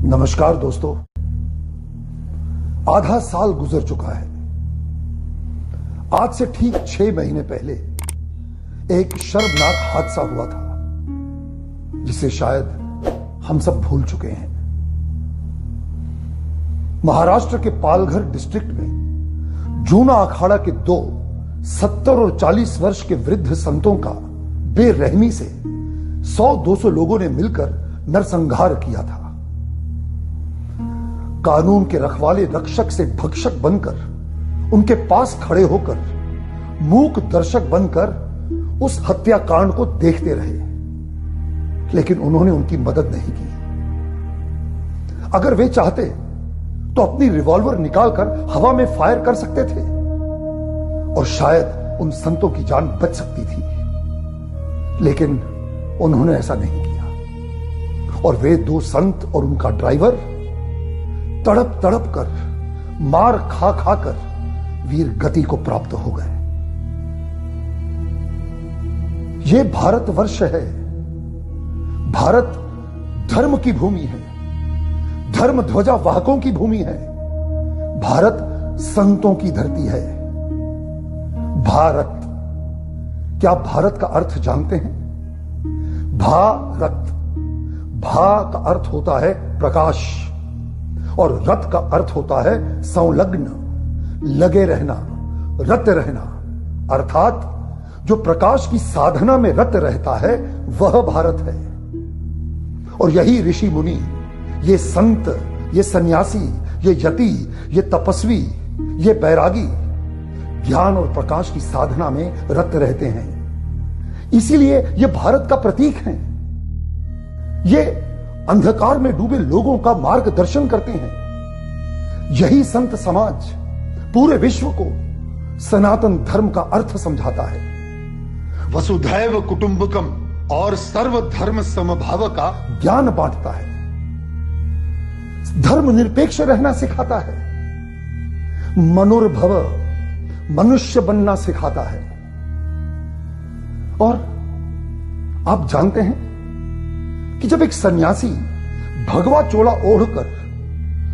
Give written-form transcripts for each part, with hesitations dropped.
नमस्कार दोस्तों, आधा साल गुजर चुका है। आज से ठीक 6 महीने पहले एक शर्मनाक हादसा हुआ था जिसे शायद हम सब भूल चुके हैं। महाराष्ट्र के पालघर डिस्ट्रिक्ट में जूना अखाड़ा के 2 70 और 40 वर्ष के वृद्ध संतों का बेरहमी से 100-200 लोगों ने मिलकर नरसंहार किया था। कानून के रखवाले रक्षक से भक्षक बनकर, उनके पास खड़े होकर, मूक दर्शक बनकर उस हत्याकांड को देखते रहे, लेकिन उन्होंने उनकी मदद नहीं की। अगर वे चाहते तो अपनी रिवॉल्वर निकालकर हवा में फायर कर सकते थे और शायद उन संतों की जान बच सकती थी, लेकिन उन्होंने ऐसा नहीं किया। और वे 2 संत और उनका ड्राइवर तड़प तड़प कर, मार खा खा कर वीर गति को प्राप्त हो गए। यह भारतवर्ष है। भारत धर्म की भूमि है, धर्म ध्वजा वाहकों की भूमि है। भारत संतों की धरती है। भारत, क्या भारत का अर्थ जानते हैं? भारत, भा का अर्थ होता है प्रकाश और रत का अर्थ होता है संलग्न, लगे रहना, रत रहना। अर्थात जो प्रकाश की साधना में रत रहता है वह भारत है। और यही ऋषि मुनि, ये संत, ये सन्यासी, ये यति, ये तपस्वी, ये बैरागी ज्ञान और प्रकाश की साधना में रत रहते हैं। इसीलिए ये भारत का प्रतीक हैं। ये अंधकार में डूबे लोगों का मार्गदर्शन करते हैं। यही संत समाज पूरे विश्व को सनातन धर्म का अर्थ समझाता है। वसुधैव कुटुंबकम और सर्वधर्म समभाव का ज्ञान बांटता है। धर्म निरपेक्ष रहना सिखाता है। मनुर्भव, मनुष्य बनना सिखाता है। और आप जानते हैं कि जब एक सन्यासी भगवा चोला ओढ़कर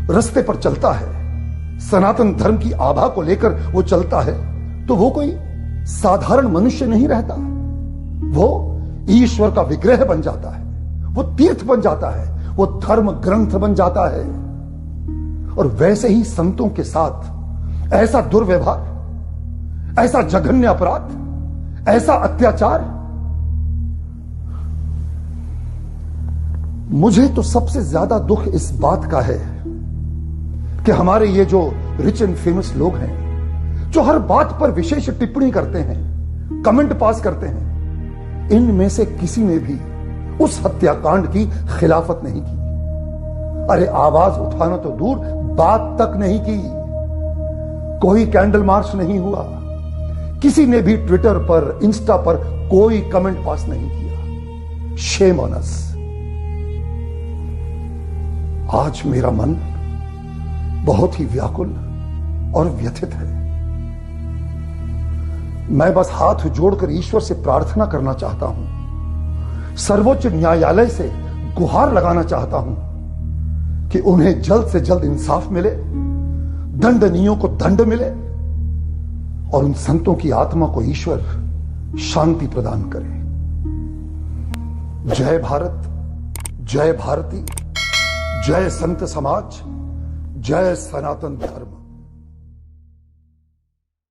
रास्ते पर चलता है, सनातन धर्म की आभा को लेकर वो चलता है, तो वो कोई साधारण मनुष्य नहीं रहता। वो ईश्वर का विग्रह बन जाता है, वो तीर्थ बन जाता है, वो धर्म ग्रंथ बन जाता है। और वैसे ही संतों के साथ ऐसा दुर्व्यवहार, ऐसा जघन्य अपराध, ऐसा अत्याचार, मुझे तो सबसे ज्यादा दुख इस बात का है कि हमारे ये जो रिच एंड फेमस लोग हैं, जो हर बात पर विशेष टिप्पणी करते हैं, कमेंट पास करते हैं, इनमें से किसी ने भी उस हत्याकांड की खिलाफत नहीं की। अरे आवाज उठाना तो दूर, बात तक नहीं की। कोई कैंडल मार्च नहीं हुआ, किसी ने भी ट्विटर पर, इंस्टा पर कोई कमेंट पास नहीं किया। Shame on us. आज मेरा मन बहुत ही व्याकुल और व्यथित है। मैं बस हाथ जोड़कर ईश्वर से प्रार्थना करना चाहता हूं, सर्वोच्च न्यायालय से गुहार लगाना चाहता हूं कि उन्हें जल्द से जल्द इंसाफ मिले, दंडनीयों को दंड मिले और उन संतों की आत्मा को ईश्वर शांति प्रदान करे। जय भारत, जय भारती, जय संत समाज, जय सनातन धर्म।